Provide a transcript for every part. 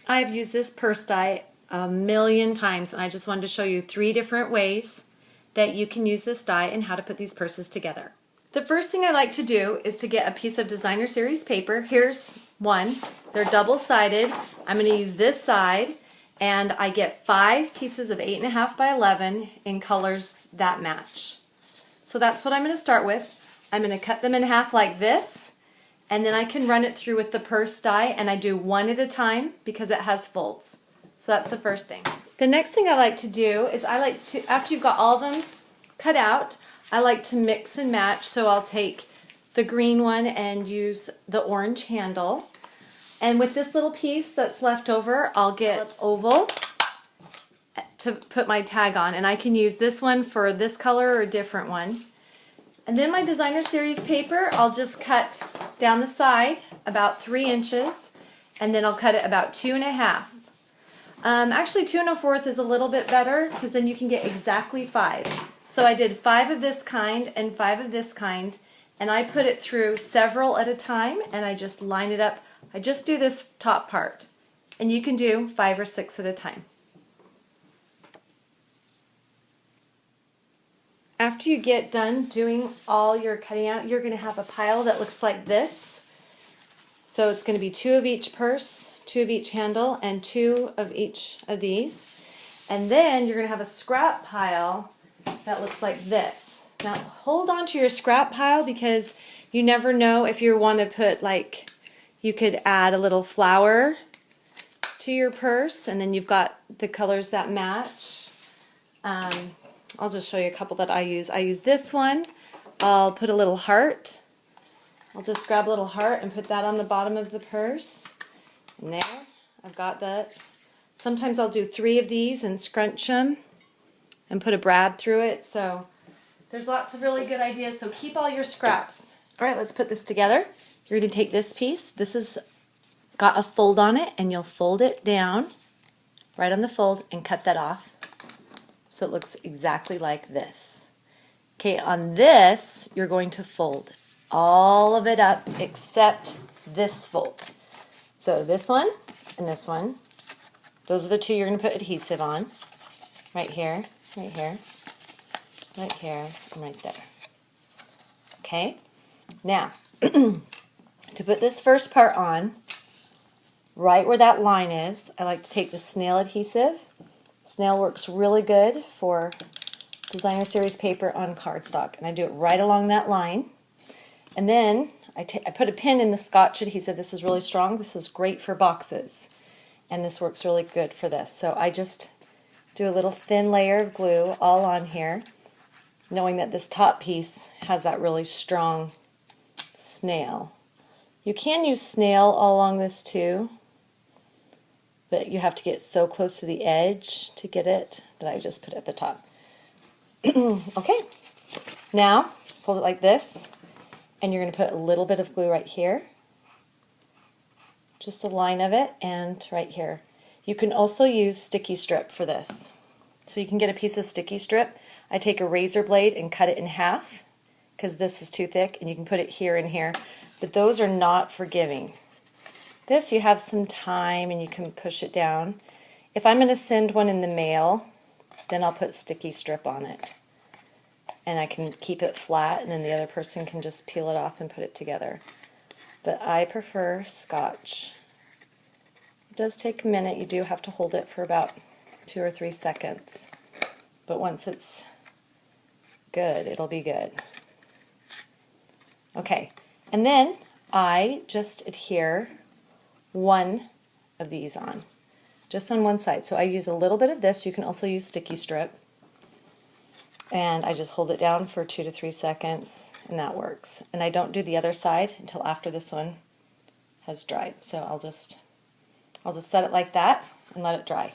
I've used this purse die a million times, and I just wanted to show you 3 different ways that you can use this die and how to put these purses together. The first thing I like to do is to get a piece of designer series paper. Here's one. They're double-sided. I'm going to use this side, and I get 5 pieces of 8.5 by 11 in colors that match. So that's what I'm going to start with. I'm going to cut them in half like this, and then I can run it through with the purse die, and I do one at a time because it has folds. So that's the first thing. The next thing I like to do is after you've got all of them cut out, I like to mix and match. So I'll take the green one and use the orange handle. And with this little piece that's left over, I'll get oval to put my tag on. And I can use this one for this color or a different one. And then my designer series paper, I'll just cut down the side about 3 inches, and then I'll cut it about 2.5. Actually 2 1/4 is a little bit better because then you can get exactly 5. So I did 5 of this kind and 5 of this kind, and I put it through several at a time, and I just line it up. I just do this top part, and you can do 5 or 6 at a time. After you get done doing all your cutting out, you're going to have a pile that looks like this. So it's going to be 2 of each purse, 2 of each handle, and 2 of each of these. And then you're going to have a scrap pile that looks like this. Now hold on to your scrap pile because you never know if you want to put, like, you could add a little flower to your purse, and then you've got the colors that match. I'll just show you a couple that I use. I use this one. I'll put a little heart. I'll just grab a little heart and put that on the bottom of the purse. And there, I've got that. Sometimes I'll do 3 of these and scrunch them and put a brad through it. So there's lots of really good ideas. So keep all your scraps. All right, let's put this together. You're going to take this piece. This has got a fold on it, and you'll fold it down right on the fold and cut that off. So it looks exactly like this. Okay, on this, you're going to fold all of it up except this fold. So this one and this one, those are the 2 you're going to put adhesive on. Right here, right here, right here, and right there. Okay, now, to put this first part on, right where that line is, I like to take the snail adhesive. Snail works really good for designer series paper on cardstock, and I do it right along that line. And then I put a pin in the Scotch adhesive. This is really strong. This is great for boxes, and this works really good for this. So I just do a little thin layer of glue all on here, knowing that this top piece has that really strong snail. You can use snail all along this too, but you have to get so close to the edge to get it that I just put it at the top. Okay, now fold it like this, and you're going to put a little bit of glue right here, just a line of it, and right here. You can also use sticky strip for this. So you can get a piece of sticky strip. I take a razor blade and cut it in half because this is too thick, and you can put it here and here, but those are not forgiving. This, you have some time and you can push it down. If I'm going to send one in the mail, then I'll put sticky strip on it. And I can keep it flat, and then the other person can just peel it off and put it together. But I prefer Scotch. It does take a minute. You do have to hold it for about 2 or 3 seconds. But once it's good, it'll be good. Okay, and then I just adhere one of these on, just on one side. So I use a little bit of this. You can also use sticky strip, and I just hold it down for 2 to 3 seconds, and that works. And I don't do the other side until after this one has dried. So I'll just set it like that and let it dry.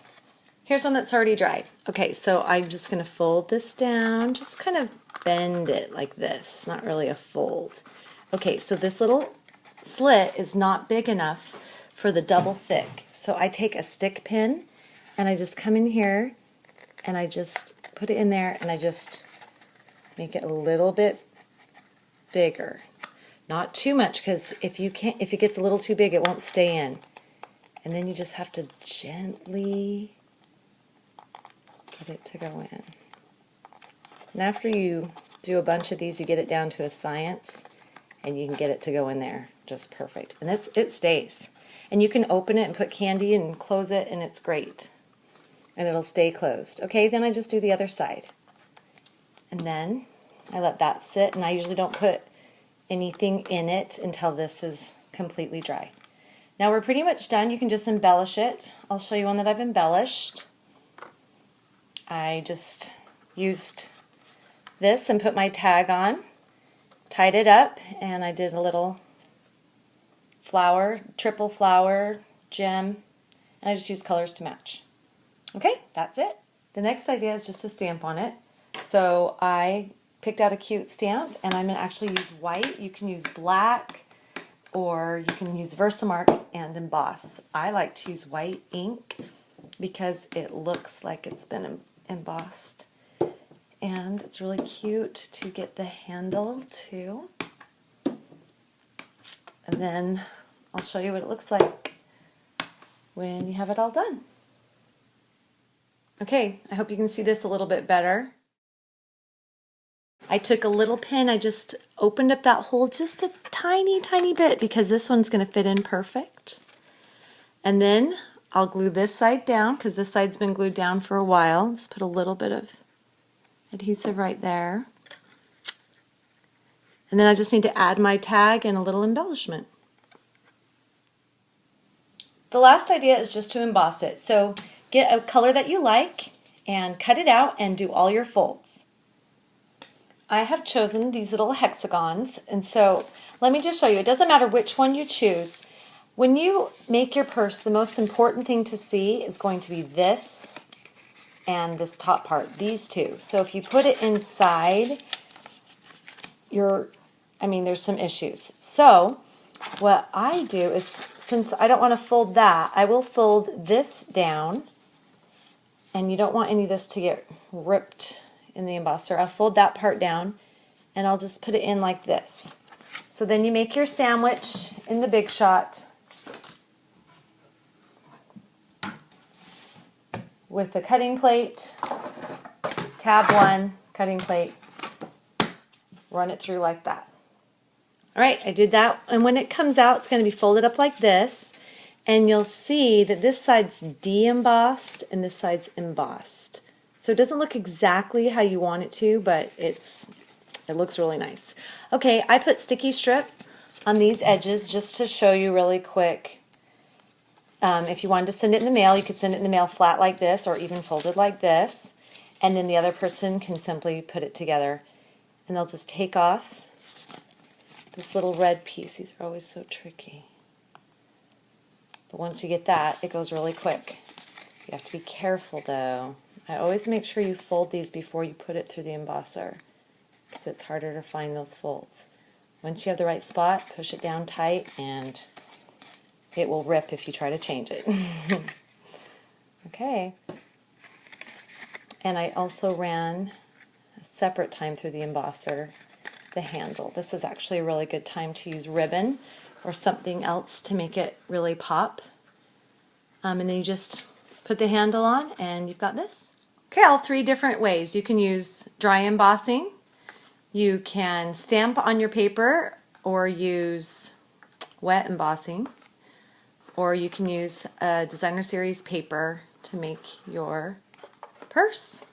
Here's one that's already dry. Okay, so I'm just going to fold this down, just kind of bend it like this, not really a fold. Okay, so this little slit is not big enough for the double thick. So I take a stick pin and I just come in here and I just put it in there and I just make it a little bit bigger. Not too much, because if it gets a little too big, it won't stay in. And then you just have to gently get it to go in. And after you do a bunch of these, you get it down to a science, and you can get it to go in there just perfect. And it stays. And you can open it and put candy and close it, and it's great. And it'll stay closed. Okay, then I just do the other side. And then I let that sit, and I usually don't put anything in it until this is completely dry. Now we're pretty much done. You can just embellish it. I'll show you one that I've embellished. I just used this and put my tag on, tied it up, and I did a little flower, triple flower, gem, and I just used colors to match. Okay, that's it. The next idea is just a stamp on it. So I picked out a cute stamp, and I'm going to actually use white. You can use black, or you can use Versamark and emboss. I like to use white ink because it looks like it's been embossed. And it's really cute to get the handle too. And then I'll show you what it looks like when you have it all done. Okay, I hope you can see this a little bit better. I took a little pin, I just opened up that hole just a tiny, tiny bit because this one's going to fit in perfect. And then I'll glue this side down because this side's been glued down for a while. Just put a little bit of adhesive right there. And then I just need to add my tag and a little embellishment. The last idea is just to emboss it. So get a color that you like and cut it out and do all your folds. I have chosen these little hexagons, and so let me just show you. It doesn't matter which one you choose. When you make your purse, the most important thing to see is going to be this and this top part, these two. So if you put it inside, there's some issues. So what I do is, since I don't want to fold that, I will fold this down, and you don't want any of this to get ripped in the embosser. I'll fold that part down, and I'll just put it in like this. So then you make your sandwich in the Big Shot with the cutting plate, tab 1, cutting plate, run it through like that. All right, I did that, and when it comes out, it's going to be folded up like this, and you'll see that this side's de-embossed and this side's embossed. So it doesn't look exactly how you want it to, but it looks really nice. Okay, I put sticky strip on these edges just to show you really quick. If you wanted to send it in the mail, you could send it in the mail flat like this or even folded like this, and then the other person can simply put it together, and they'll just take off this little red piece. These are always so tricky. But once you get that, it goes really quick. You have to be careful though. I always make sure you fold these before you put it through the embosser, because it's harder to find those folds. Once you have the right spot, push it down tight, and it will rip if you try to change it. Okay. And I also ran a separate time through the embosser the handle. This is actually a really good time to use ribbon or something else to make it really pop. And then you just put the handle on, and you've got this. Okay, all 3 different ways. You can use dry embossing, you can stamp on your paper, or use wet embossing, or you can use a designer series paper to make your purse.